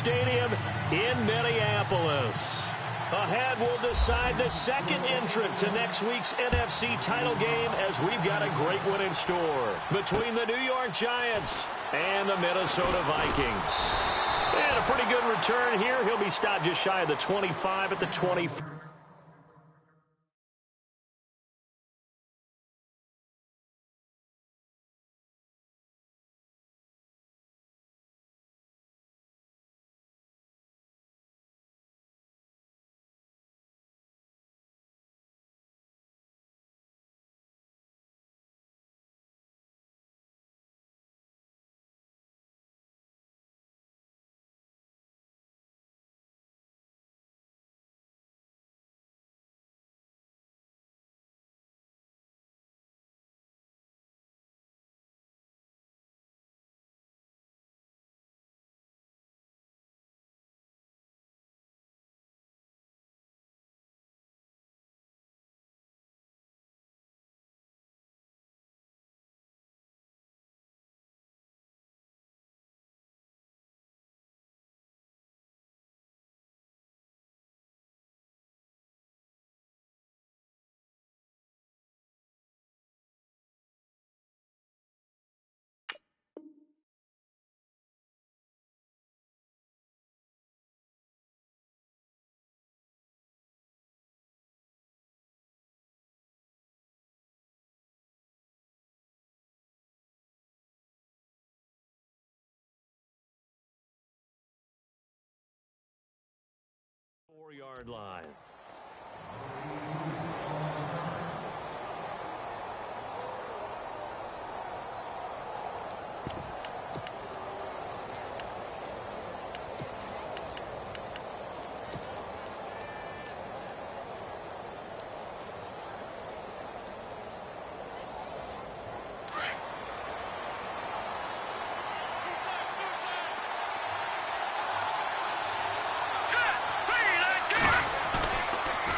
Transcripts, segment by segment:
Stadium in Minneapolis. Ahead, we'll decide the second entrant to next week's NFC title game as we've got a great one in store between the New York Giants and the Minnesota Vikings. And a pretty good return here. He'll be stopped just shy of the 25 at the 24. Yard line.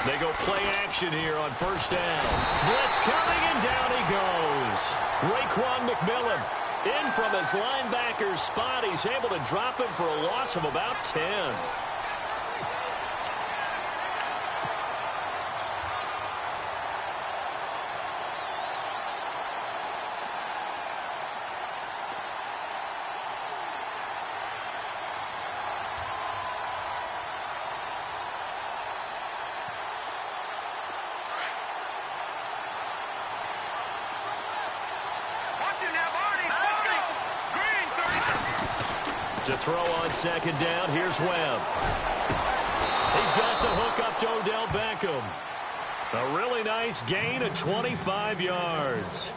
They go play action here on first down. Blitz coming, and down he goes. Raekwon McMillan in from his linebacker's spot. He's able to drop him for a loss of about 10. To throw on second down, here's Webb. He's got the hook up to Odell Beckham. A really nice gain of 25 yards.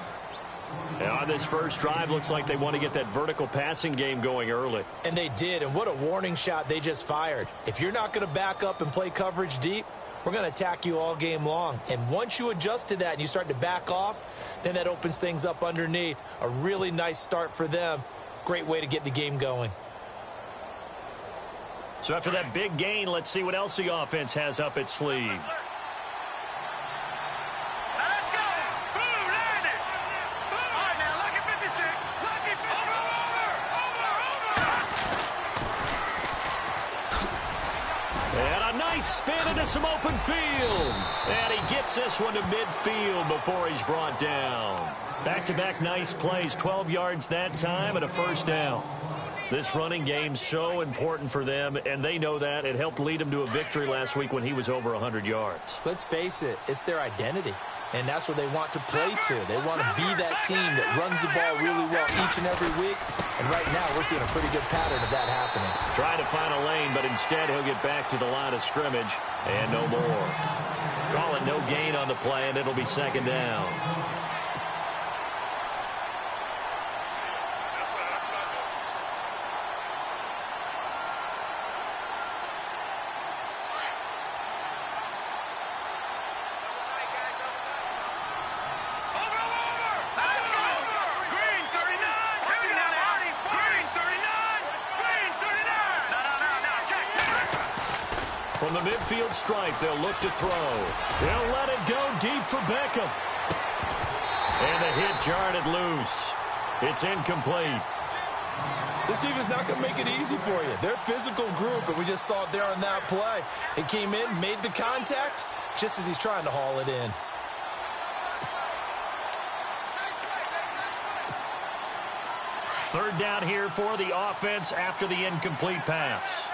And on this first drive, looks like they want to get that vertical passing game going early. And they did, and what a warning shot they just fired. If you're not going to back up and play coverage deep, we're going to attack you all game long. And once you adjust to that and you start to back off, then that opens things up underneath. A really nice start for them. Great way to get the game going. So after that big gain, let's see what else the offense has up its sleeve. Let's go. Boom, land it. Boom. All right, now, lucky 56. Lucky 56. Over. And a nice spin into some open field. And he gets this one to midfield before he's brought down. Back-to-back nice plays, 12 yards that time and a first down. This running game's so important for them, and they know that. It helped lead them to a victory last week when he was over 100 yards. Let's face it, it's their identity, and that's what they want to play to. They want to be that team that runs the ball really well each and every week, and right now we're seeing a pretty good pattern of that happening. Trying to find a lane, but instead he'll get back to the line of scrimmage, and no more. Call it no gain on the play, and it'll be second down. From the midfield stripe, they'll look to throw. They'll let it go deep for Beckham. And the hit jarred it loose. It's incomplete. This team is not going to make it easy for you. They're a physical group, and we just saw it there on that play. It came in, made the contact, just as he's trying to haul it in. Third down here for the offense after the incomplete pass.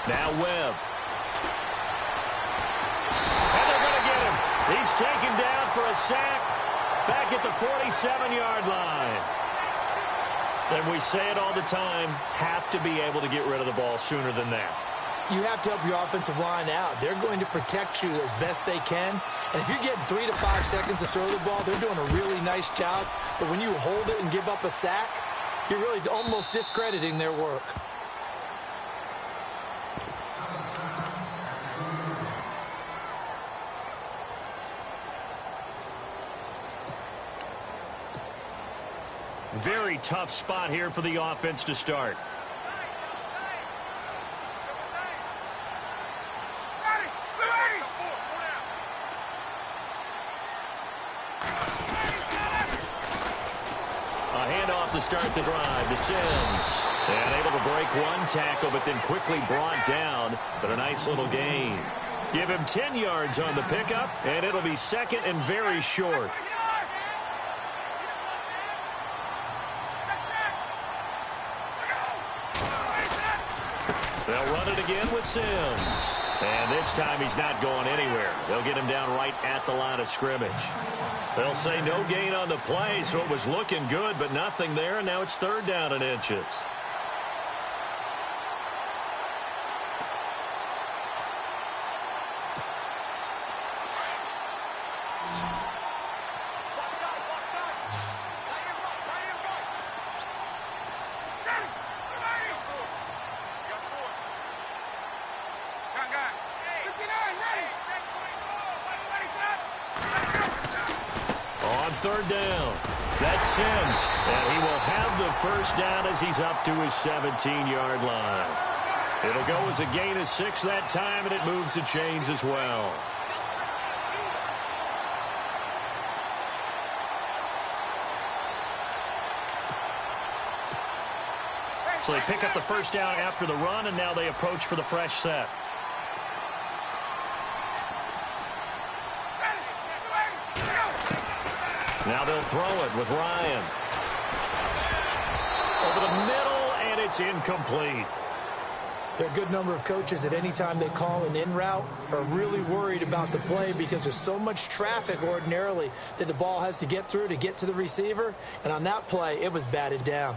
Now Webb. And they're going to get him. He's taken down for a sack back at the 47-yard line. And we say it all the time, have to be able to get rid of the ball sooner than that. You have to help your offensive line out. They're going to protect you as best they can. And if you're getting 3 to 5 seconds to throw the ball, they're doing a really nice job. But when you hold it and give up a sack, you're really almost discrediting their work. Very tough spot here for the offense to start. A handoff to start the drive to Sims. And able to break one tackle, but then quickly brought down. But a nice little gain. Give him 10 yards on the pickup, and it'll be second and very short. They'll run it again with Sims. And this time he's not going anywhere. They'll get him down right at the line of scrimmage. They'll say no gain on the play, so it was looking good, but nothing there, and now it's third down and inches. Third down. That's Sims. And he will have the first down as he's up to his 17-yard line. It'll go as a gain of 6 that time, and it moves the chains as well. So they pick up the first down after the run, and now they approach for the fresh set. Now they'll throw it with Ryan. Over the middle, and it's incomplete. There are a good number of coaches that any time they call an in route are really worried about the play because there's so much traffic ordinarily that the ball has to get through to get to the receiver. And on that play, it was batted down.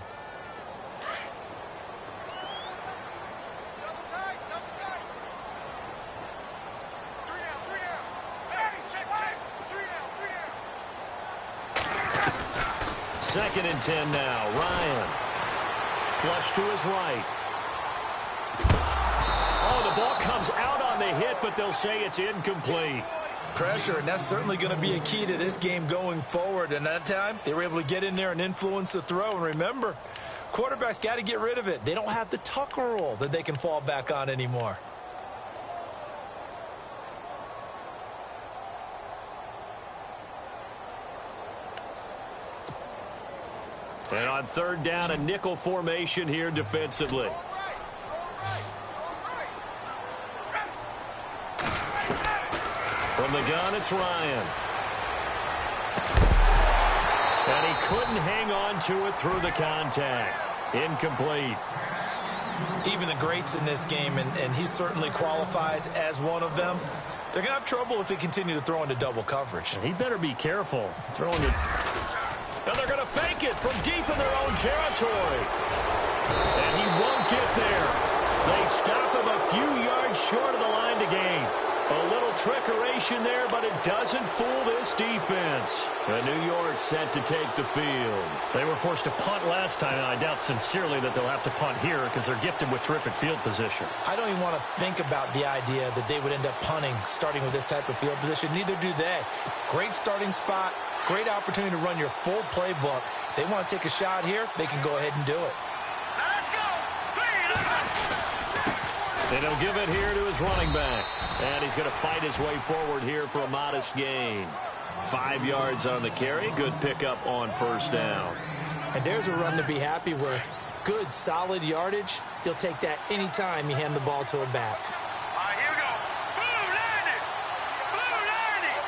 Second and 10 now. Ryan. Flush to his right. Oh, the ball comes out on the hit, but they'll say it's incomplete. Pressure, and that's certainly going to be a key to this game going forward. And that time, they were able to get in there and influence the throw. And remember, quarterbacks got to get rid of it. They don't have the Tucker rule that they can fall back on anymore. And on third down, a nickel formation here defensively. From the gun, it's Ryan. And he couldn't hang on to it through the contact. Incomplete. Even the greats in this game, and he certainly qualifies as one of them, they're going to have trouble if they continue to throw into double coverage. And he better be careful throwing it. And they're going to fake it from deep in their own territory. And he won't get there. They stop him a few yards short of the line to gain. A little trickeration there, but it doesn't fool this defense. And New York set to take the field. They were forced to punt last time, and I doubt sincerely that they'll have to punt here because they're gifted with terrific field position. I don't even want to think about the idea that they would end up punting starting with this type of field position. Neither do they. Great starting spot. Great opportunity to run your full playbook. If they want to take a shot here, they can go ahead and do it. Let's go. And he'll give it here to his running back. And he's going to fight his way forward here for a modest gain. 5 yards on the carry. Good pickup on first down. And there's a run to be happy with. Good, solid yardage. He'll take that anytime you hand the ball to a back. All right, here we go. Blue, landing. Blue, landing.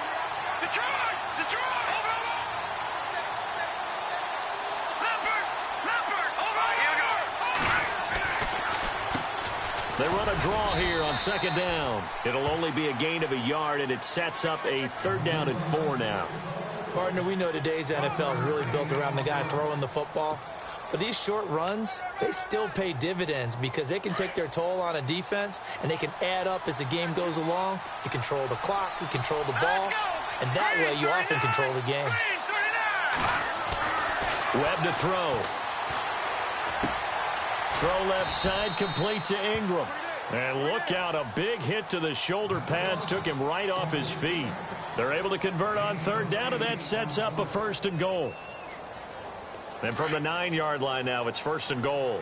Detroit, Detroit. Over. Leopard, Leopard. Over. All right, here we go. They run a draw here on second down. It'll only be a gain of a yard, and it sets up a 3rd down and 4 now. Partner, we know today's NFL is really built around the guy throwing the football. But these short runs, they still pay dividends because they can take their toll on a defense, and they can add up as the game goes along. You control the clock, you control the ball, and that way you often control the game. Webb to throw. Throw left side, complete to Ingram. And look out, a big hit to the shoulder pads took him right off his feet. They're able to convert on 3rd down, and that sets up a 1st and goal. And from the 9-yard line now, it's 1st and goal.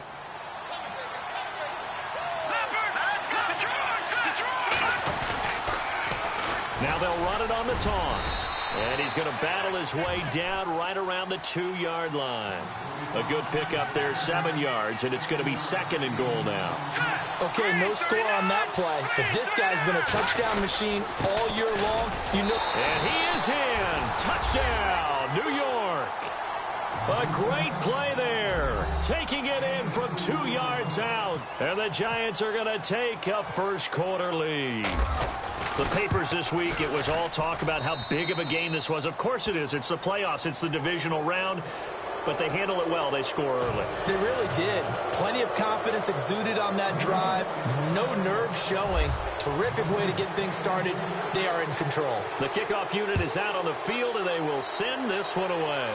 Now they'll run it on the toss. And he's going to battle his way down right around the 2-yard line. A good pickup there, 7 yards, and it's going to be 2nd and goal now. Okay, no score on that play, but this guy's been a touchdown machine all year long. You know. And he is in. Touchdown, New York. A great play there. Taking it in from 2 yards out. And the Giants are going to take a first-quarter lead. The papers this week, it was all talk about how big of a game this was. Of course it is. It's the playoffs. It's the divisional round. But they handle it well. They score early. They really did. Plenty of confidence exuded on that drive. No nerves showing. Terrific way to get things started. They are in control. The kickoff unit is out on the field, and they will send this one away.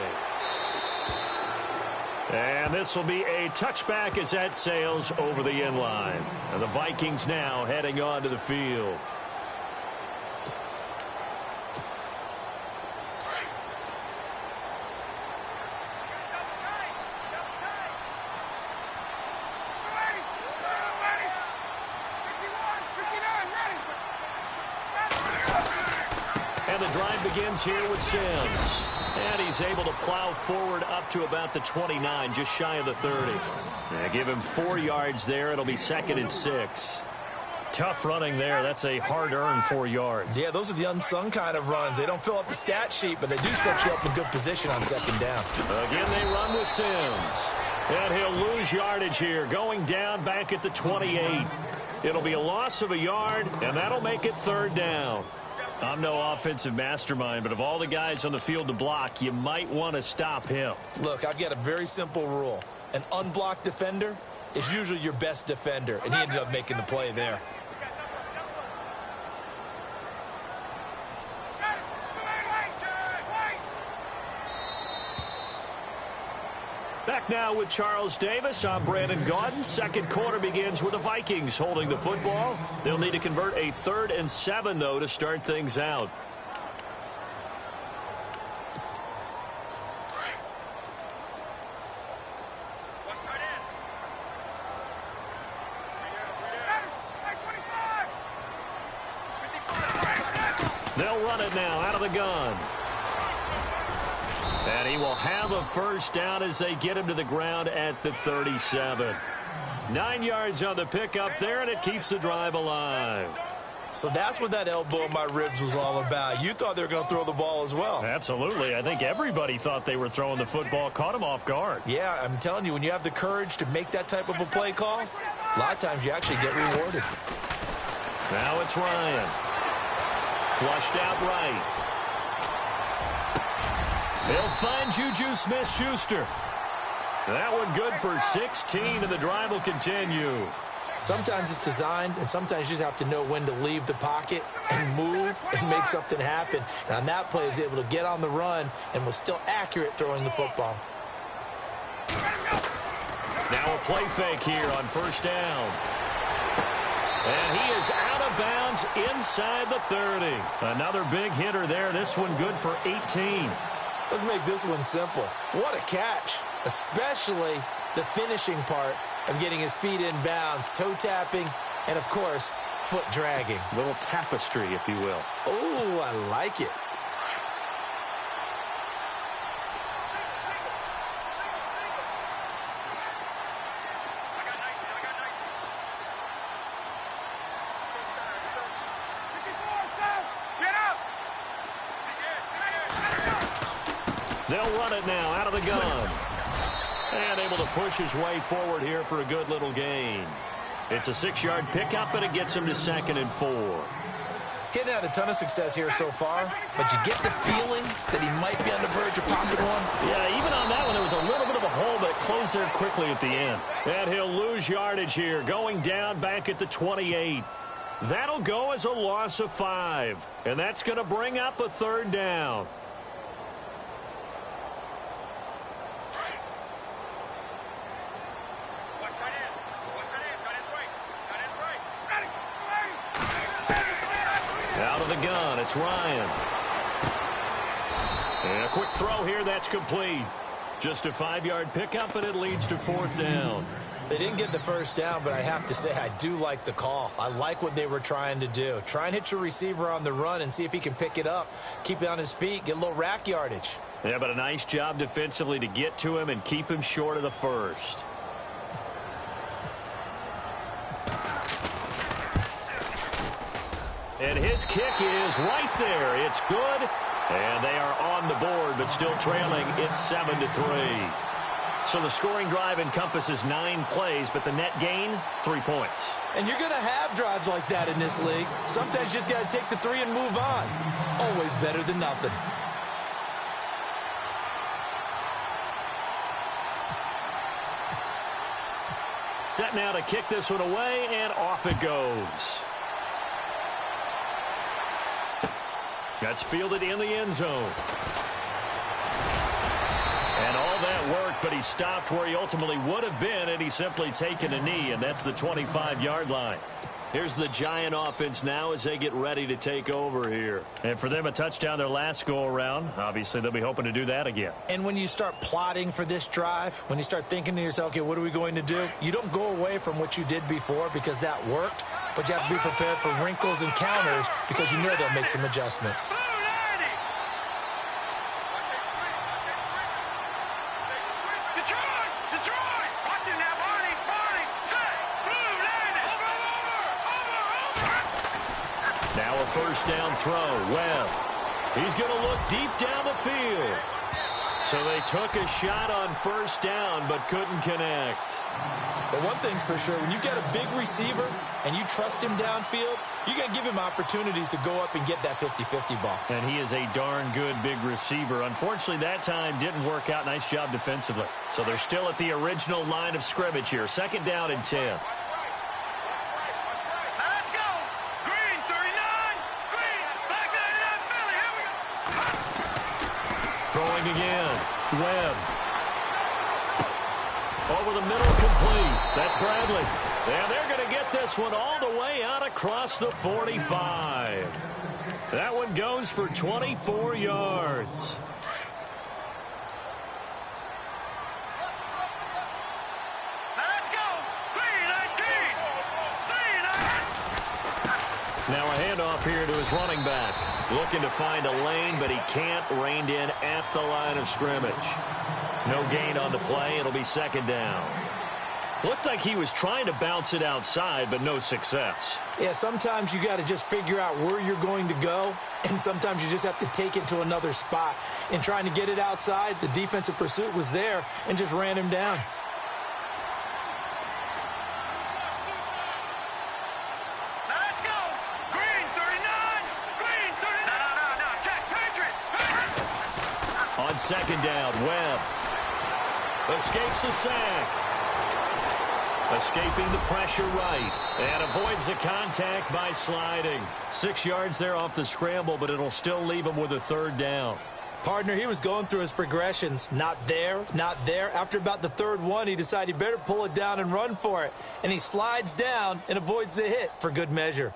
And this will be a touchback as that sails over the end line. And the Vikings now heading onto the field. And the drive begins here with Sims. And he's able to plow forward up to about the 29, just shy of the 30. Give him 4 yards there. It'll be 2nd and 6. Tough running there. That's a hard-earned 4 yards. Yeah, those are the unsung kind of runs. They don't fill up the stat sheet, but they do set you up in good position on 2nd down. Again, they run with Sims. And he'll lose yardage here, going down back at the 28. It'll be a loss of a yard, and that'll make it 3rd down. I'm no offensive mastermind, but of all the guys on the field to block, you might want to stop him. Look, I've got a very simple rule. An unblocked defender is usually your best defender, and he ended up making the play there. Back now with Charles Davis. I'm Brandon Gaudin. 2nd quarter begins with the Vikings holding the football. They'll need to convert a 3rd and 7, though, to start things out. They'll run it now out of the gun. And he will have a 1st down as they get him to the ground at the 37. 9 yards on the pickup there, and it keeps the drive alive. So that's what that elbow in my ribs was all about. You thought they were going to throw the ball as well. Absolutely. I think everybody thought they were throwing the football, caught him off guard. Yeah, I'm telling you, when you have the courage to make that type of a play call, a lot of times you actually get rewarded. Now it's Ryan. Flushed out right. They'll find Juju Smith-Schuster. That one good for 16, and the drive will continue. Sometimes it's designed, and sometimes you just have to know when to leave the pocket and move and make something happen. And on that play, he was able to get on the run and was still accurate throwing the football. Now a play fake here on 1st down. And he is out of bounds inside the 30. Another big hitter there. This one good for 18. Let's make this one simple. What a catch, especially the finishing part of getting his feet in bounds, toe tapping, and, of course, foot dragging. A little tapestry, if you will. Oh, I like it. They'll run it now out of the gun. And able to push his way forward here for a good little gain. It's a 6-yard pickup, and it gets him to 2nd and 4. Getting had a ton of success here so far, but you get the feeling that he might be on the verge of popping one. Yeah, even on that one, there was a little bit of a hole, but it closed there quickly at the end. And he'll lose yardage here, going down back at the 28. That'll go as a loss of 5, and that's going to bring up a 3rd down. Out of the gun, it's Ryan. And a quick throw here, that's complete. Just a 5-yard pickup, and it leads to 4th down. They didn't get the first down, but I have to say I do like the call. I like what they were trying to do. Try and hit your receiver on the run and see if he can pick it up, keep it on his feet, get a little rack yardage. Yeah, but a nice job defensively to get to him and keep him short of the first. And his kick is right there. It's good. And they are on the board, but still trailing. It's 7-3. So the scoring drive encompasses 9 plays, but the net gain, 3 points. And you're going to have drives like that in this league. Sometimes you just got to take the 3 and move on. Always better than nothing. Set now to kick this one away, and off it goes. That's fielded in the end zone. And all that work, but he stopped where he ultimately would have been, and he's simply taken a knee, and that's the 25-yard line. Here's the Giant offense now as they get ready to take over here. And for them, a touchdown their last go-around. Obviously, they'll be hoping to do that again. And when you start plotting for this drive, when you start thinking to yourself, okay, what are we going to do? You don't go away from what you did before because that worked, but you have to be prepared for wrinkles and counters because you know they'll make some adjustments. First down throw. Webb. He's going to look deep down the field. So they took a shot on first down but couldn't connect. But one thing's for sure, when you get a big receiver and you trust him downfield, you're going to give him opportunities to go up and get that 50-50 ball. And he is a darn good big receiver. Unfortunately, that time didn't work out. Nice job defensively. So they're still at the original line of scrimmage here. 2nd down and 10. Throwing again. Webb. Over the middle, complete. That's Bradley. And they're going to get this one all the way out across the 45. That one goes for 24 yards. Now a handoff here to his running back. Looking to find a lane, but he can't. Reined in at the line of scrimmage. No gain on the play. It'll be 2nd down. Looked like he was trying to bounce it outside, but no success. Yeah, sometimes you got to just figure out where you're going to go, and sometimes you just have to take it to another spot. In trying to get it outside, the defensive pursuit was there and just ran him down. On 2nd down, Webb escapes the sack. Escaping the pressure right. And avoids the contact by sliding. 6 yards there off the scramble, but it'll still leave him with a 3rd down. Partner, he was going through his progressions. Not there, not there. After about the 3rd one, he decided he better pull it down and run for it. And he slides down and avoids the hit for good measure.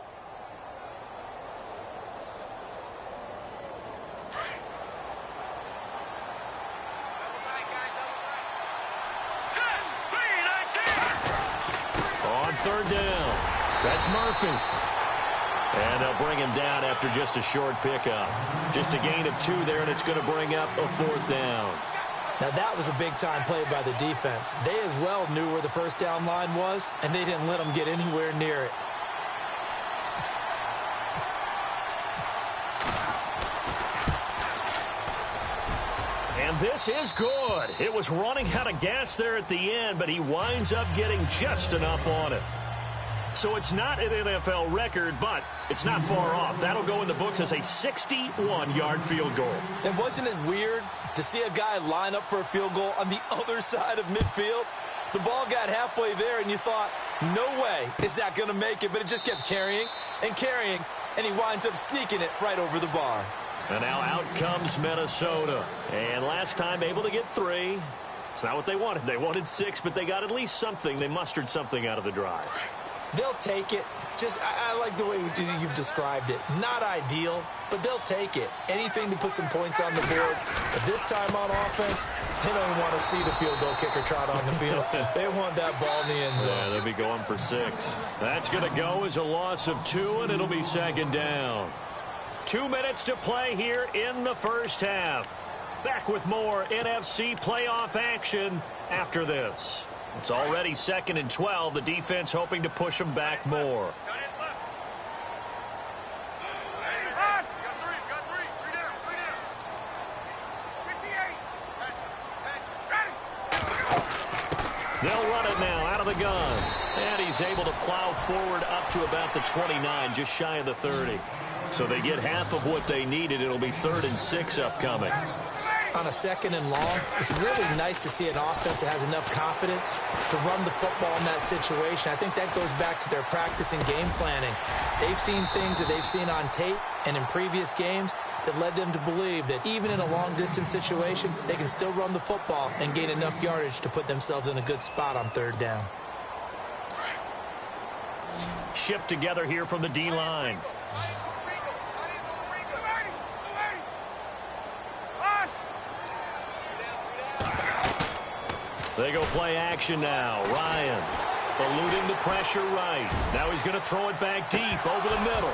On 3rd down, that's Murphy. And they'll bring him down after just a short pickup. Just a gain of 2 there, and it's going to bring up a 4th down. Now, that was a big-time play by the defense. They as well knew where the first down line was, and they didn't let them get anywhere near it. And And this is good. It was running out of gas there at the end, but he winds up getting just enough on it. So it's not an NFL record, but it's not far off. That'll go in the books as a 61-yard field goal. And wasn't it weird to see a guy line up for a field goal on the other side of midfield? The ball got halfway there, and you thought, no way is that going to make it, but it just kept carrying, and he winds up sneaking it right over the bar. And now out comes Minnesota. And last time able to get 3. It's not what they wanted. They wanted 6, but they got at least something. They mustered something out of the drive. They'll take it. I like the way you've described it. Not ideal, but they'll take it. Anything to put some points on the board. But this time on offense, they don't even want to see the field goal kicker trot on the field. They want that ball in the end zone. Yeah, they'll be going for 6. That's going to go as a loss of 2, and it'll be second down. 2 minutes to play here in the first half. Back with more NFC playoff action after this. It's already 2nd and 12. The defense hoping to push them back more. They'll run it now out of the gun. And he's able to plow forward up to about the 29, just shy of the 30. So they get half of what they needed. It'll be 3rd and 6 upcoming. On a 2nd and long, it's really nice to see an offense that has enough confidence to run the football in that situation. I think that goes back to their practice and game planning. They've seen things that they've seen on tape and in previous games that led them to believe that even in a long-distance situation, they can still run the football and gain enough yardage to put themselves in a good spot on 3rd down. Shift together here from the D-line. They go play action now. Ryan eluding the pressure right. Now he's going to throw it back deep over the middle.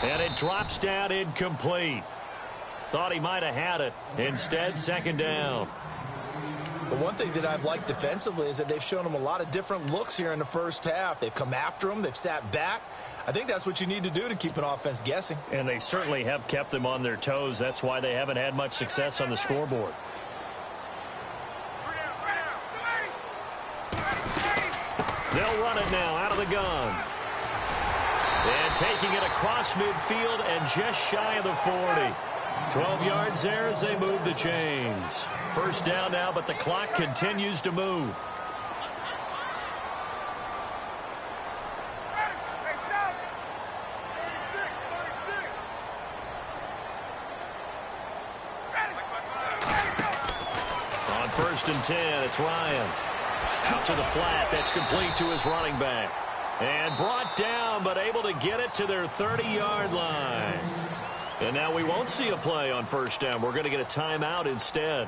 And it drops down incomplete. Thought he might have had it. Instead, 2nd down. The one thing that I've liked defensively is that they've shown them a lot of different looks here in the first half. They've come after them. They've sat back. I think that's what you need to do to keep an offense guessing. And they certainly have kept them on their toes. That's why they haven't had much success on the scoreboard. They'll run it now out of the gun. And taking it across midfield and just shy of the 40. 12 yards there as they move the chains. 1st down now, but the clock continues to move. On 1st and 10, it's Ryan. Out to the flat. That's complete to his running back. And brought down, but able to get it to their 30-yard line. And now we won't see a play on 1st down. We're going to get a timeout instead,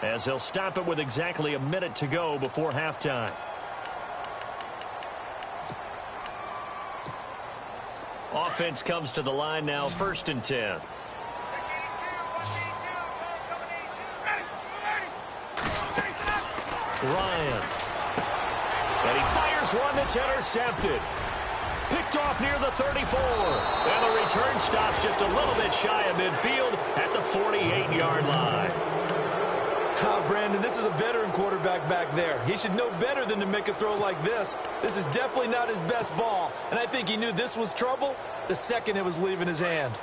as they'll stop it with exactly a minute to go before halftime. Offense comes to the line now, 1st and 10. Ryan. And he fires one that's intercepted. Picked off near the 34. And the return stops just a little bit shy of midfield at the 48-yard line. Brandon, this is a veteran quarterback back there. He should know better than to make a throw like this. This is definitely not his best ball. And I think he knew this was trouble the second it was leaving his hand.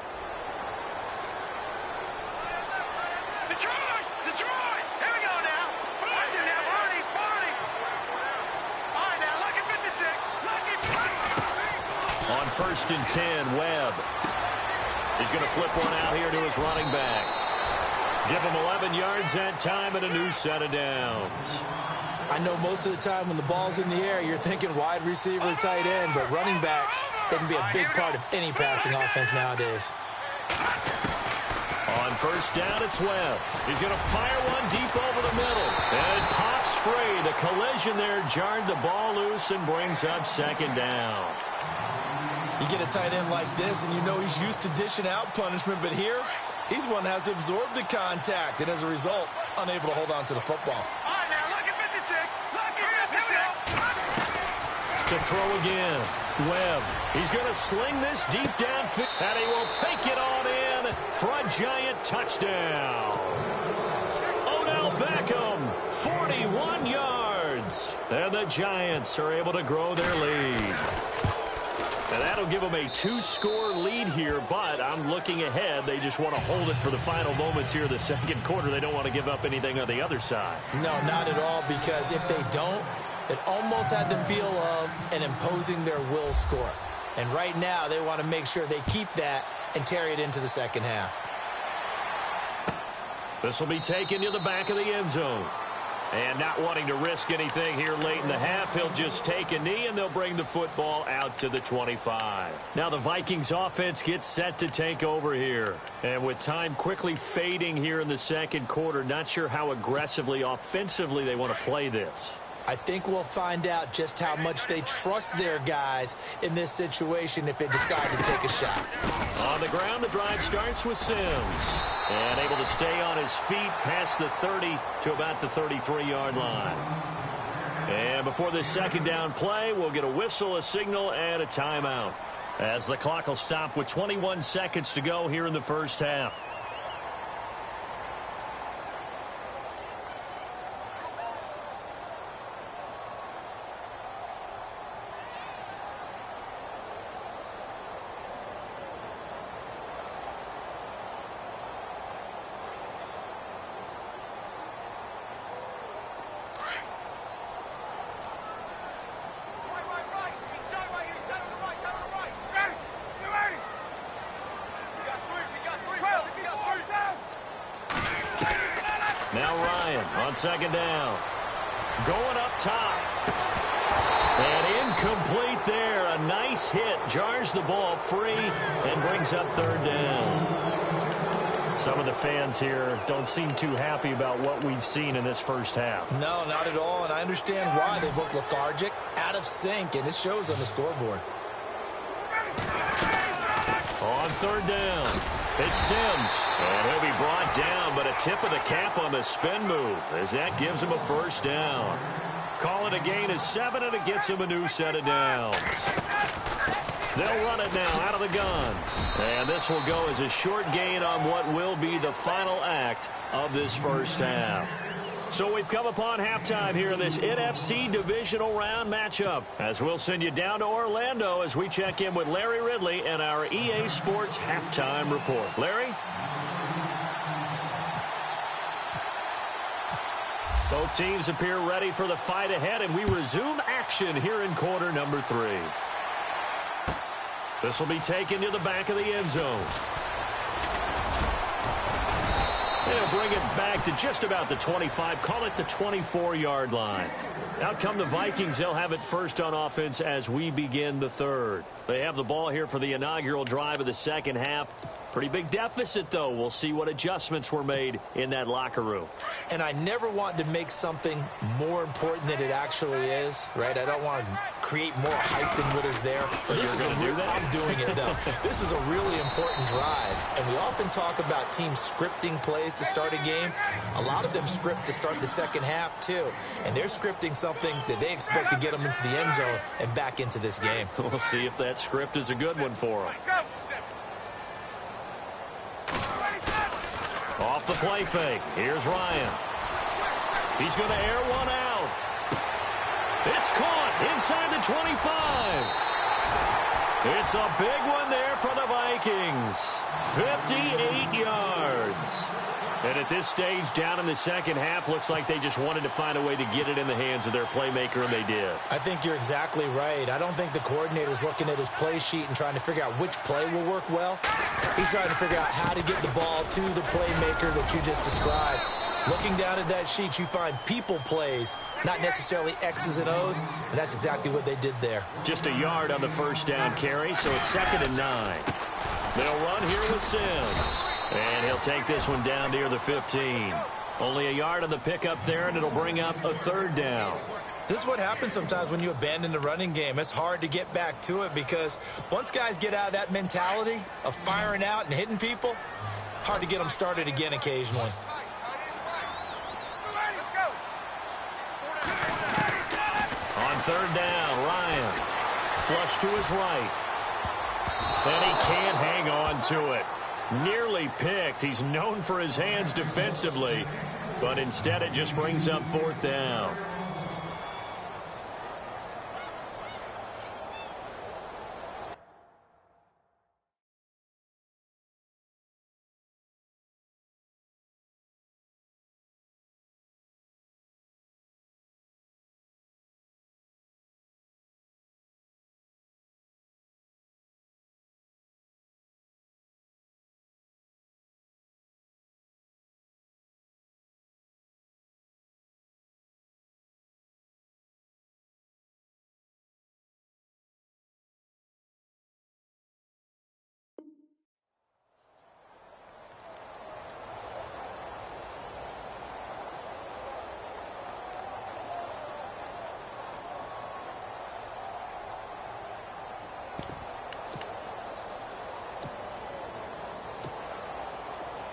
On 1st and 10, Webb. He's going to flip one out here to his running back. Give him 11 yards that time and a new set of downs. I know most of the time when the ball's in the air, you're thinking wide receiver, tight end, but running backs, they can be a big part of any passing offense nowadays. On 1st down, it's Webb. He's going to fire one deep over the middle. And it pops free. The collision there jarred the ball loose and brings up 2nd down. You get a tight end like this, and you know he's used to dishing out punishment, but here, he's one that has to absorb the contact, and as a result, unable to hold on to the football. All right, now, look at 56. Look at 56. To throw again. Webb. He's going to sling this deep downfield, and he will take it on in for a giant touchdown. Odell Beckham, 41 yards. And the Giants are able to grow their lead. And that'll give them a 2-score lead here, but I'm looking ahead. They just want to hold it for the final moments here in the second quarter. They don't want to give up anything on the other side. No, not at all, because if they don't, it almost had the feel of an imposing their will score. And right now, they want to make sure they keep that and carry it into the second half. This will be taken to the back of the end zone. And not wanting to risk anything here late in the half, he'll just take a knee, and they'll bring the football out to the 25. Now the Vikings offense gets set to take over here. And with time quickly fading here in the second quarter, not sure how aggressively, offensively they want to play this. I think we'll find out just how much they trust their guys in this situation if they decide to take a shot. On the ground, the drive starts with Sims. And able to stay on his feet past the 30 to about the 33-yard line. And before this second down play, we'll get a whistle, a signal, and a timeout, as the clock will stop with 21 seconds to go here in the first half. Now Ryan on second down. Going up top. And incomplete there. A nice hit. Jars the ball free and brings up third down. Some of the fans here don't seem too happy about what we've seen in this first half. No, not at all, and I understand why. They look lethargic, out of sync, and it shows on the scoreboard. On third down, it's Sims, and he'll be brought down, but a tip of the cap on the spin move, as that gives him a first down. Call it a gain of 7, and it gets him a new set of downs. They'll run it now out of the gun, and this will go as a short gain on what will be the final act of this first half. So we've come upon halftime here in this NFC divisional round matchup, as we'll send you down to Orlando as we check in with Larry Ridley and our EA Sports halftime report. Larry? Both teams appear ready for the fight ahead, and we resume action here in quarter number 3. This will be taken to the back of the end zone. They'll bring it back to just about the 25, call it the 24-yard line. Out come the Vikings. They'll have it first on offense as we begin the third. They have the ball here for the inaugural drive of the second half. Pretty big deficit, though. We'll see what adjustments were made in that locker room. And I never want to make something more important than it actually is, right? I don't want to create more hype than what is there. But you're going to do that? I'm doing it, though. This is a really important drive. And we often talk about teams scripting plays to start a game. A lot of them script to start the second half, too. And they're scripting something that they expect to get them into the end zone and back into this game. We'll see if that script is a good one for them. Off the play fake. Here's Ryan. He's going to air one out. It's caught inside the 25. It's a big one there for the Vikings. 58 yards. And at this stage, down in the second half, looks like they just wanted to find a way to get it in the hands of their playmaker, and they did. I think you're exactly right. I don't think the coordinator's looking at his play sheet and trying to figure out which play will work well. He's trying to figure out how to get the ball to the playmaker that you just described. Looking down at that sheet, you find people plays, not necessarily X's and O's, and that's exactly what they did there. Just a yard on the first down carry, so it's 2nd and 9. They'll run here with Sims. And he'll take this one down near the 15. Only a yard on the pickup there, and it'll bring up a third down. This is what happens sometimes when you abandon the running game. It's hard to get back to it because once guys get out of that mentality of firing out and hitting people, hard to get them started again occasionally. On third down, Ryan. Flush to his right. And he can't hang on to it. Nearly picked. He's known for his hands defensively. But instead it just brings up 4th down.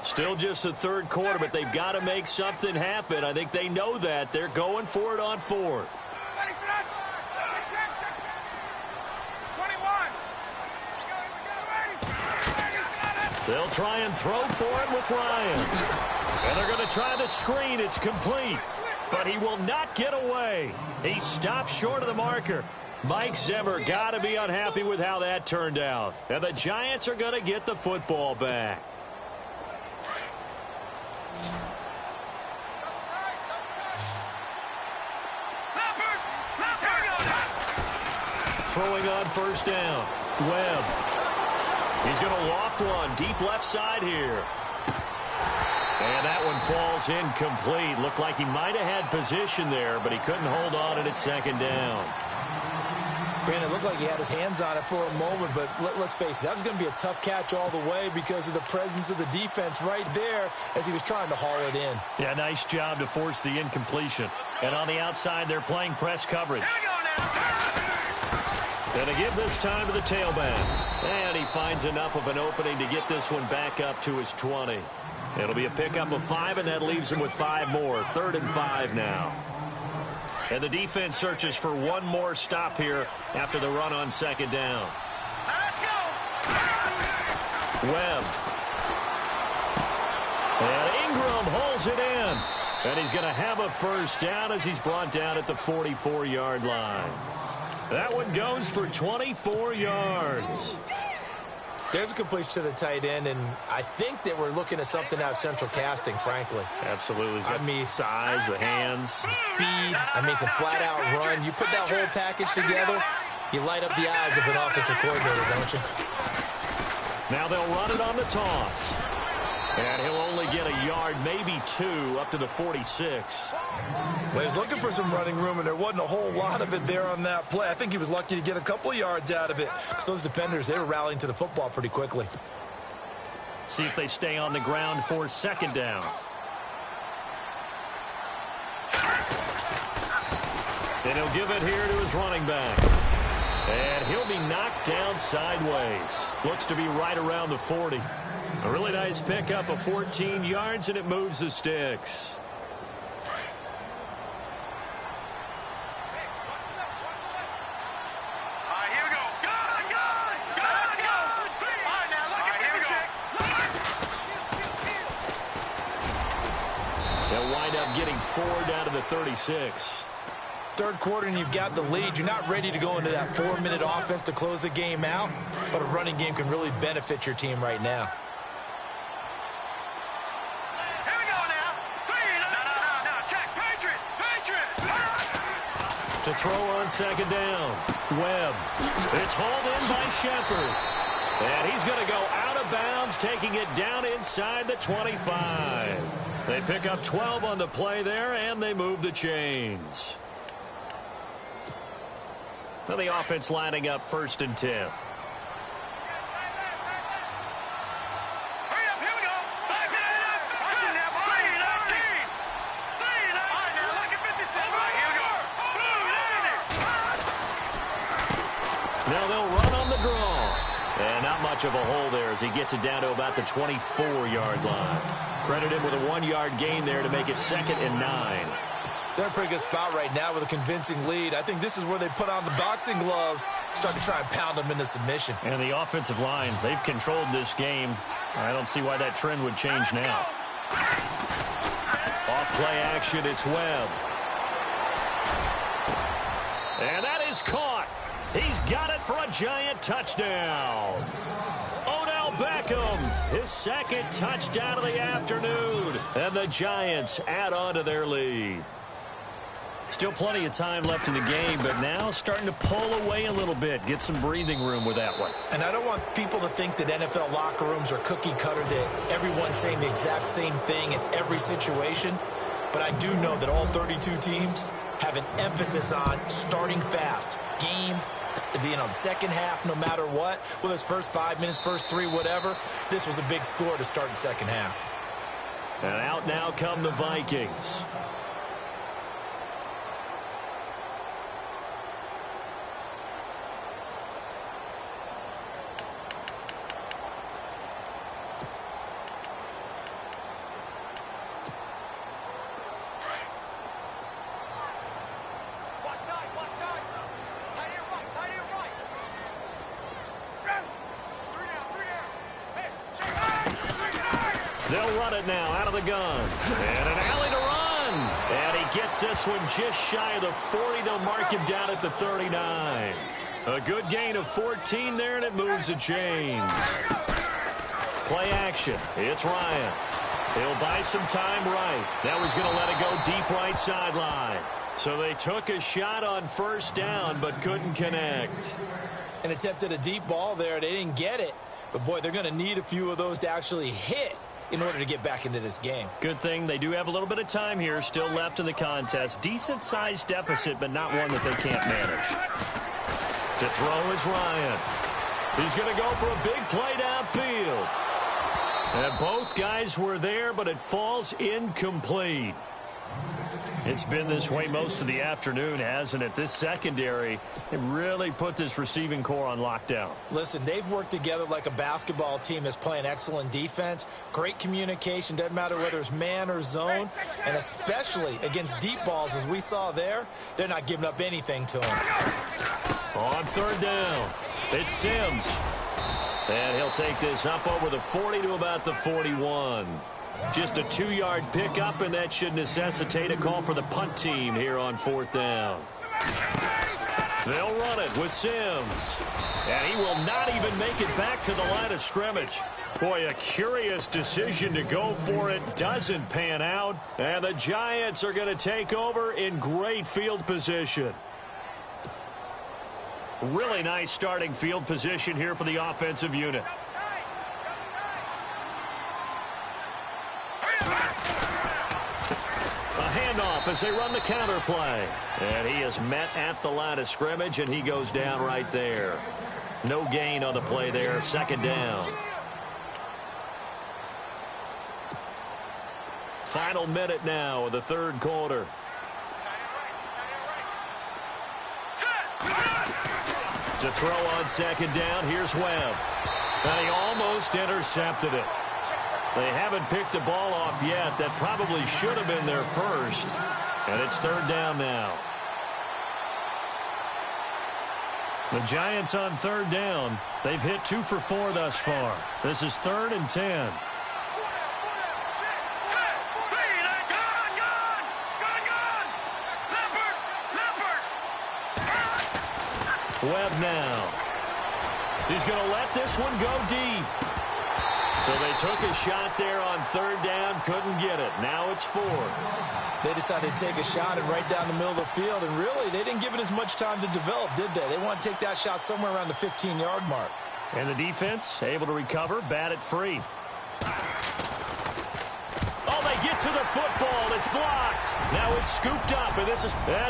Still just the 3rd quarter, but they've got to make something happen. I think they know that. They're going for it on 4th. 21. They'll try and throw for it with Ryan. And they're going to try the screen. It's complete. But he will not get away. He stops short of the marker. Mike Zimmer got to be unhappy with how that turned out. And the Giants are going to get the football back. Throwing on 1st down. Webb. He's going to loft one deep left side here. And that one falls incomplete. Looked like he might have had position there, but he couldn't hold on it at 2nd down. Brandon, it looked like he had his hands on it for a moment, but let's face it, that was going to be a tough catch all the way because of the presence of the defense right there as he was trying to haul it in. Yeah, nice job to force the incompletion. And on the outside, they're playing press coverage. And to give this time to the tailback. And he finds enough of an opening to get this one back up to his 20. It'll be a pickup of 5, and that leaves him with 5 more. 3rd and 5 now. And the defense searches for one more stop here after the run on 2nd down. Let's go. Webb. And Ingram holds it in. And he's going to have a 1st down as he's brought down at the 44-yard line. That one goes for 24 yards. There's a completion to the tight end, and I think that we're looking at something out of central casting, frankly. Absolutely. I mean, size, the hands. Speed, can flat out run. You put that whole package together, you light up the eyes of an offensive coordinator, don't you? Now they'll run it on the toss. And he'll only get a yard, maybe 2, up to the 46. Well, he was looking for some running room, and there wasn't a whole lot of it there on that play. I think he was lucky to get a couple of yards out of it. So those defenders, they were rallying to the football pretty quickly. See if they stay on the ground for 2nd down. And he'll give it here to his running back. And he'll be knocked down sideways. Looks to be right around the 40. A really nice pickup of 14 yards, and it moves the sticks. Here we go. Go. Let's go. All right, now look at here we go. They'll wind up getting 4 down to the 36. 3rd quarter, and you've got the lead. You're not ready to go into that 4-minute offense to close the game out, but a running game can really benefit your team right now. To throw on 2nd down. Webb. It's hauled in by Shepard. And he's going to go out of bounds, taking it down inside the 25. They pick up 12 on the play there, and they move the chains. So the offense lining up 1st and 10. Now they'll run on the draw. And not much of a hole there as he gets it down to about the 24-yard line. Credit him with a 1-yard gain there to make it 2nd and 9. They're in a pretty good spot right now with a convincing lead. I think this is where they put on the boxing gloves, start to try and pound them into submission. And the offensive line, they've controlled this game. I don't see why that trend would change now. Off play action, it's Webb. And that is caught. He's got it for a Giant touchdown. Odell Beckham, his second touchdown of the afternoon. And the Giants add on to their lead. Still plenty of time left in the game, but now starting to pull away a little bit. Get some breathing room with that one. And I don't want people to think that NFL locker rooms are cookie cutter, that everyone's saying the exact same thing in every situation. But I do know that all 32 teams have an emphasis on starting fast. Game, the second half, no matter what. Whether it's first 5 minutes, first 3, whatever. This was a big score to start the second half. And out now come the Vikings. They'll run it now out of the gun. And an alley to run. And he gets this one just shy of the 40. They'll mark him down at the 39. A good gain of 14 there, and it moves the chains. Play action. It's Ryan. He'll buy some time right. Now he's going to let it go deep right sideline. So they took a shot on first down, but couldn't connect. And attempted a deep ball there. They didn't get it. But, boy, they're going to need a few of those to actually hit in order to get back into this game. Good thing they do have a little bit of time here still left in the contest. Decent-sized deficit, but not one that they can't manage. To throw is Ryan. He's going to go for a big play downfield. And both guys were there, but it falls incomplete. It's been this way most of the afternoon, hasn't it? This secondary, it really put this receiving core on lockdown. Listen, they've worked together like a basketball team that's playing excellent defense. Great communication, doesn't matter whether it's man or zone. And especially against deep balls, as we saw there, they're not giving up anything to them. On third down, it's Sims. And he'll take this up over the 40 to about the 41. Just a 2-yard pickup, and that should necessitate a call for the punt team here on fourth down. They'll run it with Sims. And he will not even make it back to the line of scrimmage. Boy, a curious decision to go for it. Doesn't pan out. And the Giants are going to take over in great field position. Really nice starting field position here for the offensive unit. Handoff as they run the counter play. And he is met at the line of scrimmage, and he goes down right there. No gain on the play there. Second down. Final minute now of the third quarter. To throw on second down, here's Webb. And he almost intercepted it. They haven't picked a ball off yet. That probably should have been their first. And it's third down now. The Giants on third down. They've hit 2 for 4 thus far. This is 3rd and 10. Webb now. He's going to let this one go deep. So they took a shot there on third down, couldn't get it. Now it's 4. They decided to take a shot and right down the middle of the field, and really, they didn't give it as much time to develop, did they? They want to take that shot somewhere around the 15-yard mark. And the defense able to recover, bat it free. Oh, they get to the football. It's blocked. Now it's scooped up, and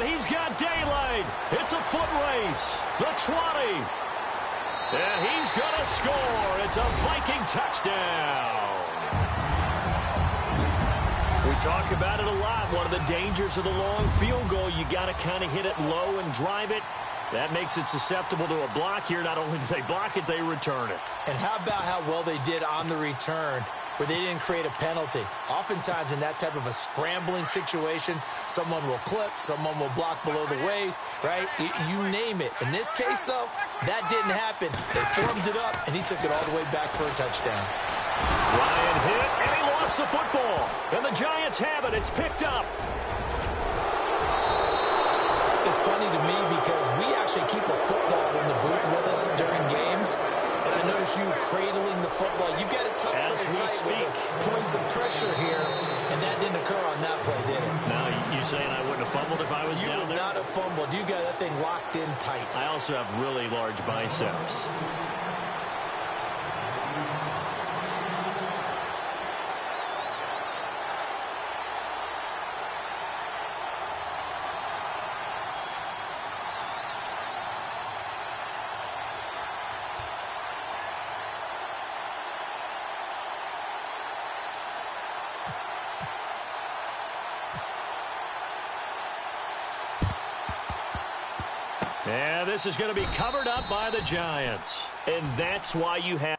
he's got daylight. It's a foot race. The 20. And he's going to score. It's a Viking touchdown. We talk about it a lot. One of the dangers of the long field goal, you got to kind of hit it low and drive it. That makes it susceptible to a block here. Not only do they block it, they return it. And how about how well they did on the return, where they didn't create a penalty. Oftentimes in that type of a scrambling situation, someone will clip, someone will block below the waist, right? You name it. In this case, though, that didn't happen. They formed it up, and he took it all the way back for a touchdown. Ryan hit, and he lost the football, and the Giants have it. It's picked up. It's funny to me because we actually keep a football in the booth with us during games, and I notice you cradling the football. You get it tucked as we speak. Points of pressure here, and that didn't occur on that play, did it? Now, you saying I wouldn't have fumbled if I was You down would there? not have fumbled. You got that thing locked in tight. I also have really large biceps. And this is going to be covered up by the Giants. And that's why you have...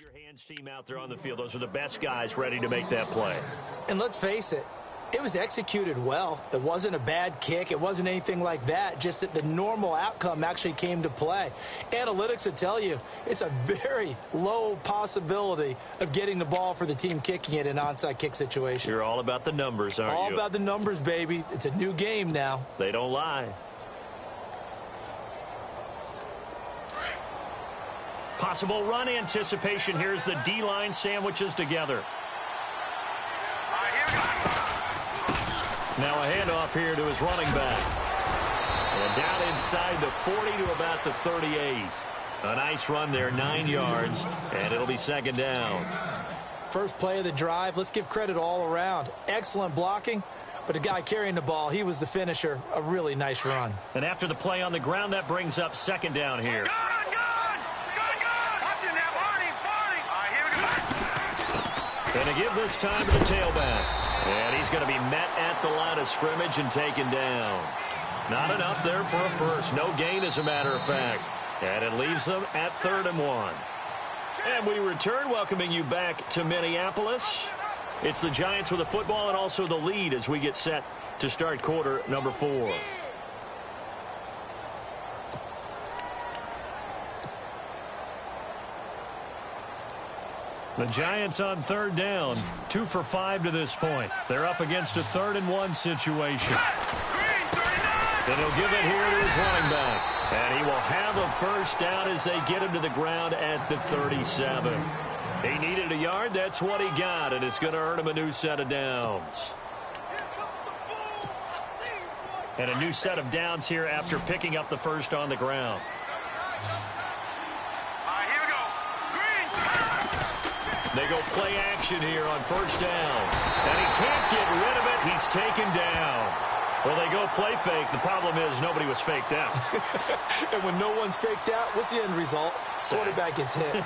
your hands team out there on the field. Those are the best guys ready to make that play. And let's face it, it was executed well. It wasn't a bad kick. It wasn't anything like that. Just that the normal outcome actually came to play. Analytics will tell you it's a very low possibility of getting the ball for the team kicking it in an onside kick situation. You're all about the numbers, aren't you? All about the numbers, baby. It's a new game now. They don't lie. Possible run anticipation. Here's the D-line sandwiches together. Now a handoff here to his running back. And down inside the 40 to about the 38. A nice run there, 9 yards, and it'll be second down. First play of the drive. Let's give credit all around. Excellent blocking, but the guy carrying the ball, he was the finisher. A really nice run. And after the play on the ground, that brings up second down here. And to give this time to the tailback. And he's going to be met at the line of scrimmage and taken down. Not enough there for a first. No gain, as a matter of fact. And it leaves them at 3rd and 1. And we return, welcoming you back to Minneapolis. It's the Giants with the football and also the lead as we get set to start quarter number 4. The Giants on 3rd down, 2 for 5 to this point. They're up against a 3rd and 1 situation. And he'll give it here to his running back. And he will have a first down as they get him to the ground at the 37. He needed a yard. That's what he got, and it's going to earn him a new set of downs. And a new set of downs here after picking up the first on the ground. They go play action here on first down. And he can't get rid of it. He's taken down. Well, they go play fake. The problem is nobody was faked out. And when no one's faked out, what's the end result? Quarterback gets hit.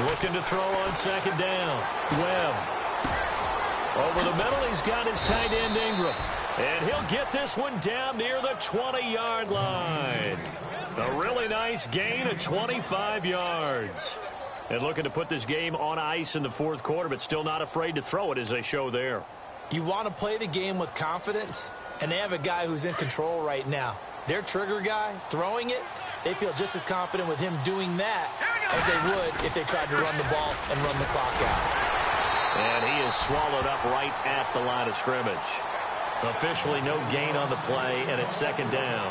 Looking to throw on second down. Webb. Over the middle, he's got his tight end Ingram. And he'll get this one down near the 20-yard line. A really nice gain of 25 yards. And looking to put this game on ice in the 4th quarter, but still not afraid to throw it as they show there. You want to play the game with confidence, and they have a guy who's in control right now. Their trigger guy, throwing it, they feel just as confident with him doing that as they would if they tried to run the ball and run the clock out. And he is swallowed up right at the line of scrimmage. Officially no gain on the play, and it's second down.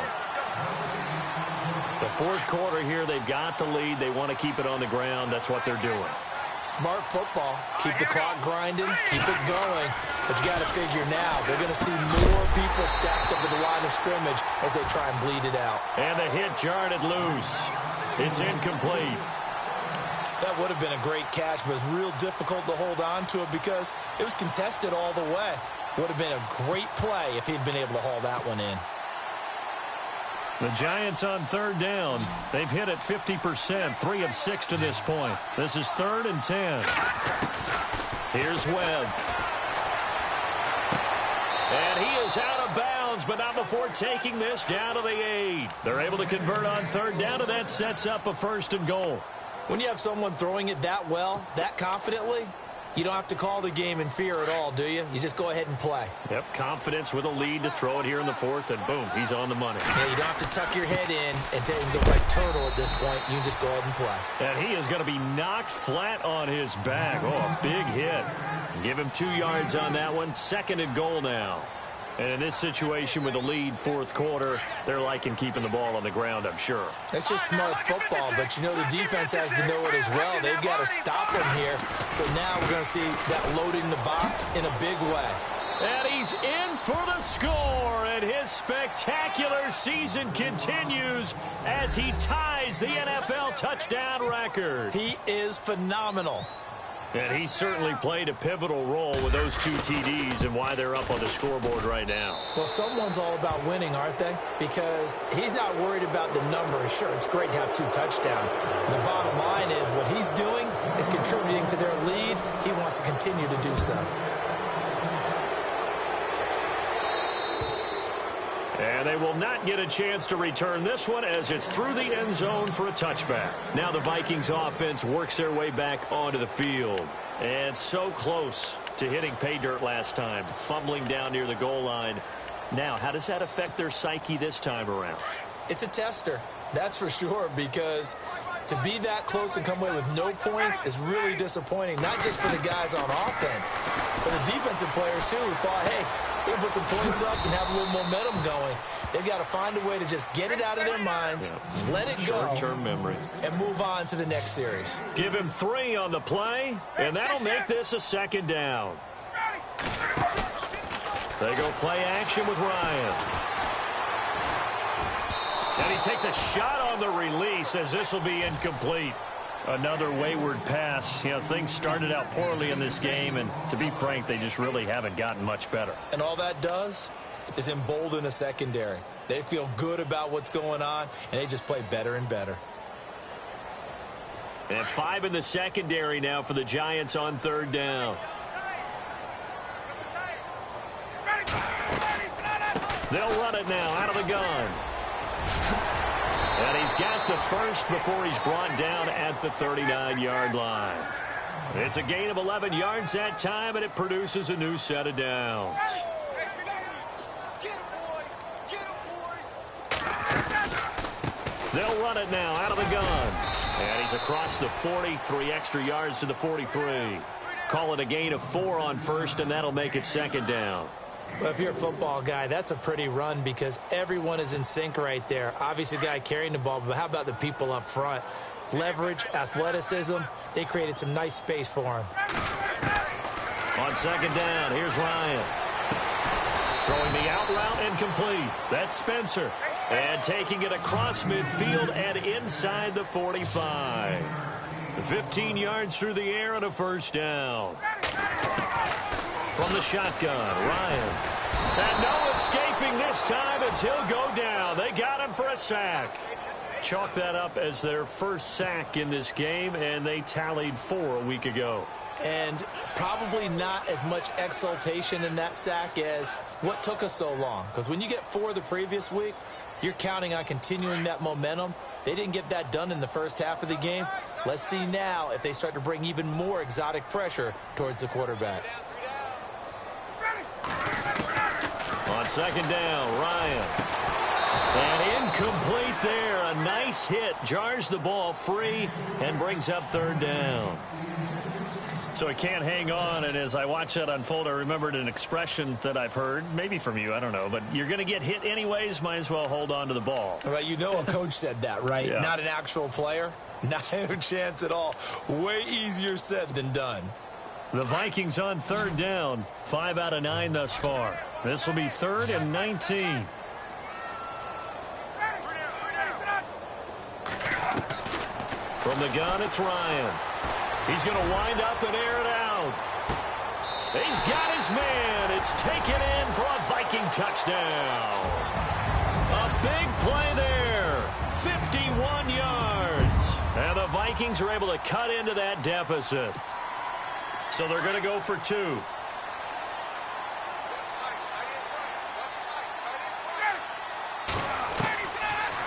The 4th quarter here, they've got the lead. They want to keep it on the ground. That's what they're doing. Smart football. Keep the clock grinding. Keep it going. But you got to figure now, they're going to see more people stacked up at the line of scrimmage as they try and bleed it out. And the hit jarred it loose. It's incomplete. That would have been a great catch, but it's real difficult to hold on to it because it was contested all the way. Would have been a great play if he'd been able to haul that one in. The Giants on third down. They've hit it 50%, 3 of 6 to this point. This is 3rd and 10. Here's Webb. And he is out of bounds, but not before taking this down to the 8. They're able to convert on third down, and that sets up a 1st and goal. When you have someone throwing it that well, that confidently, you don't have to call the game in fear at all, do you? You just go ahead and play. Yep, confidence with a lead to throw it here in the 4th, and boom, he's on the money. Yeah, you don't have to tuck your head in and go like turtle at this point. You can just go ahead and play. And he is going to be knocked flat on his back. Oh, a big hit. Give him 2 yards on that one. 2nd and goal now. And in this situation with the lead 4th quarter, they're liking keeping the ball on the ground, I'm sure. That's just smart football, but you know the defense has to know it as well. They've got to stop him here. So now we're going to see that loading the box in a big way. And he's in for the score, and his spectacular season continues as he ties the NFL touchdown record. He is phenomenal. And he certainly played a pivotal role with those 2 TDs and why they're up on the scoreboard right now. Well, someone's all about winning, aren't they? Because he's not worried about the number. Sure, it's great to have 2 touchdowns. The bottom line is what he's doing is contributing to their lead. He wants to continue to do so. And they will not get a chance to return this one as it's through the end zone for a touchback. Now the Vikings offense works their way back onto the field. And so close to hitting pay dirt last time, fumbling down near the goal line. Now, how does that affect their psyche this time around? It's a tester, that's for sure, because to be that close and come away with no points is really disappointing, not just for the guys on offense, but the defensive players, too, who thought, hey, we can put some points up and have a little momentum going. They've got to find a way to just get it out of their minds, let it go, short-term memory, and move on to the next series. Give him 3 on the play, and that'll make this a 2nd down. They go play action with Ryan. And he takes a shot on the release as this will be incomplete. Another wayward pass. You know, things started out poorly in this game, and to be frank, they just really haven't gotten much better. And all that does is embolden a secondary. They feel good about what's going on, and they just play better and better. And 5 in the secondary now for the Giants on third down. They'll run it now out of the gun. And he's got the first before he's brought down at the 39-yard line. It's a gain of 11 yards that time, and it produces a new set of downs. They'll run it now out of the gun. And he's across the 40, 3 extra yards to the 43. Call it a gain of 4 on first, and that'll make it 2nd down. Well, if you're a football guy, that's a pretty run because everyone is in sync right there. Obviously, the guy carrying the ball, but how about the people up front? Leverage, athleticism, they created some nice space for him. On 2nd down, here's Ryan. Throwing the out route and complete. That's Spencer. And taking it across midfield and inside the 45. 15 yards through the air and a 1st down. From the shotgun, Ryan. And no escaping this time as he'll go down. They got him for a sack. Chalk that up as their first sack in this game, and they tallied 4 a week ago. And probably not as much exultation in that sack as what took us so long. Because when you get 4 the previous week, you're counting on continuing that momentum. They didn't get that done in the first half of the game. Let's see now if they start to bring even more exotic pressure towards the quarterback. On 2nd down, Ryan. And incomplete there. A nice hit. Jars the ball free and brings up 3rd down. So he can't hang on, and as I watch that unfold, I remembered an expression that I've heard, maybe from you, I don't know, but you're going to get hit anyways, might as well hold on to the ball. Well, you know a coach said that, right? Yeah. Not an actual player. Not a chance at all. Way easier said than done. The Vikings on 3rd down, 5 out of 9 thus far. This will be 3rd and 19. From the gun, it's Ryan. He's going to wind up and air it out. He's got his man. It's taken in for a Viking touchdown. A big play there. 51 yards. And the Vikings are able to cut into that deficit. So they're going to go for 2.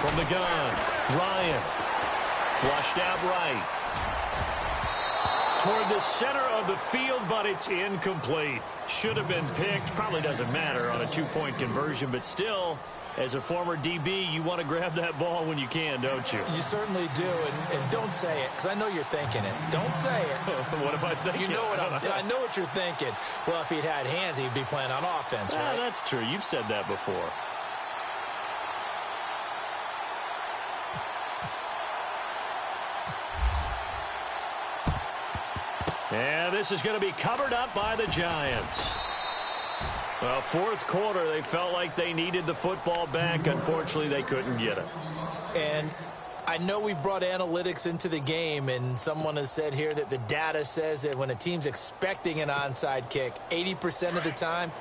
From the gun, Ryan. Flushed out right. Toward the center of the field, but it's incomplete. Should have been picked. Probably doesn't matter on a 2-point conversion, but still, as a former DB, you want to grab that ball when you can, don't you? You certainly do, and don't say it, because I know you're thinking it. Don't say it. What am I thinking? You know I know what you're thinking. Well, if he'd had hands, he'd be playing on offense, right? That's true. You've said that before. And this is going to be covered up by the Giants. Well, fourth quarter, they felt like they needed the football back. Unfortunately, they couldn't get it. And I know we've brought analytics into the game, and someone has said here that the data says that when a team's expecting an onside kick, 80% of the time,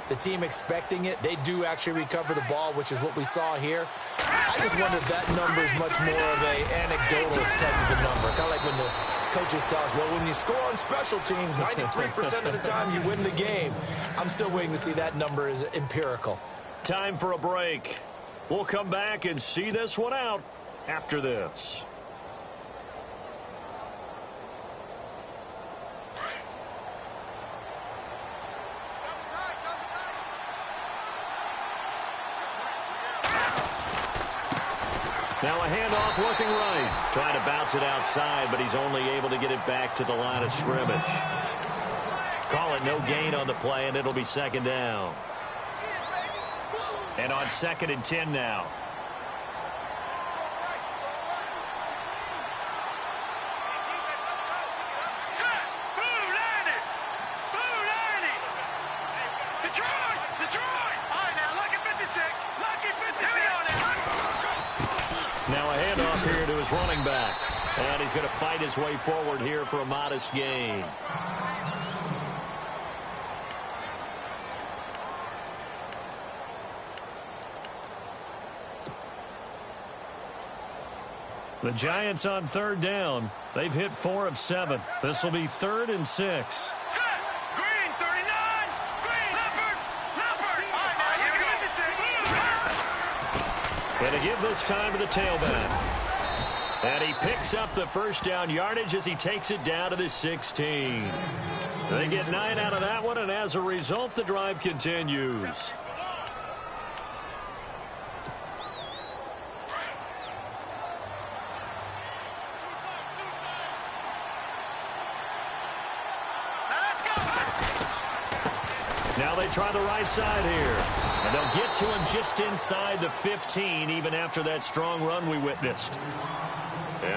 the team expecting it, they do actually recover the ball, which is what we saw here. I just wonder if that number is much more of an anecdotal type of a number. Kind of like when the coaches tell us, well, when you score on special teams, 93% of the time you win the game. I'm still waiting to see that number is empirical. Time for a break. We'll come back and see this one out after this. Now a handoff looking right. Trying to bounce it outside, but he's only able to get it back to the line of scrimmage. Call it no gain on the play, and it'll be second down. And on 2nd and 10 now. Now a handoff here to his running back. And he's going to fight his way forward here for a modest gain. The Giants on 3rd down. They've hit 4 of 7. This will be 3rd and 6. Green, 39. Green, Leopard. And to give this time to the tailback. And he picks up the first down yardage as he takes it down to the 16. They get 9 out of that one, and as a result, the drive continues. Now they try the right side here. And they'll get to him just inside the 15, even after that strong run we witnessed.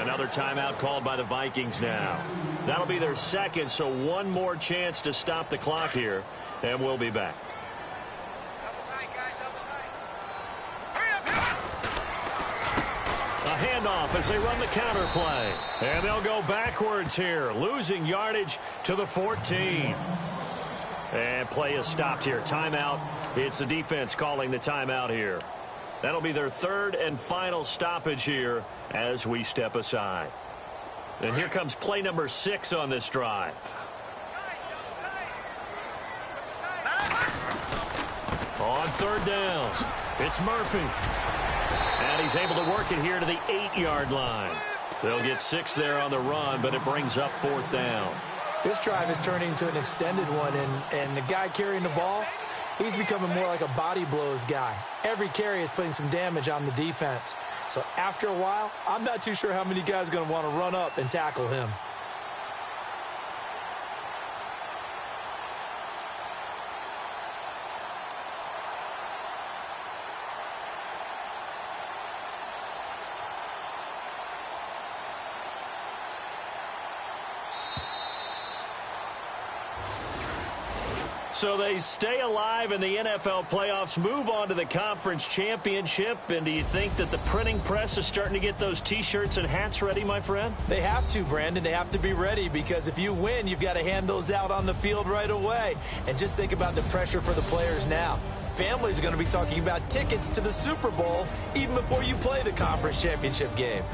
Another timeout called by the Vikings now. That'll be their second, so one more chance to stop the clock here, and we'll be back. A handoff as they run the counter play. And they'll go backwards here, losing yardage to the 14. And play is stopped here. Timeout. It's the defense calling the timeout here. That'll be their 3rd and final stoppage here as we step aside. And here comes play number 6 on this drive. On 3rd down, it's Murphy. And he's able to work it here to the 8-yard line. They'll get 6 there on the run, but it brings up 4th down. This drive is turning into an extended one, and the guy carrying the ball, he's becoming more like a body blows guy. Every carry is putting some damage on the defense. So after a while, I'm not too sure how many guys are going to want to run up and tackle him. So they stay alive in the NFL playoffs, move on to the conference championship. And do you think that the printing press is starting to get those T-shirts and hats ready, my friend? They have to, Brandon. They have to be ready because if you win, you've got to hand those out on the field right away. And just think about the pressure for the players now. Families are going to be talking about tickets to the Super Bowl even before you play the conference championship game.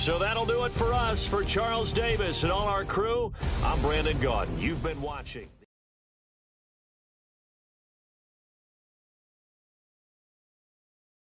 So that'll do it for us. For Charles Davis and all our crew, I'm Brandon Gaudin. You've been watching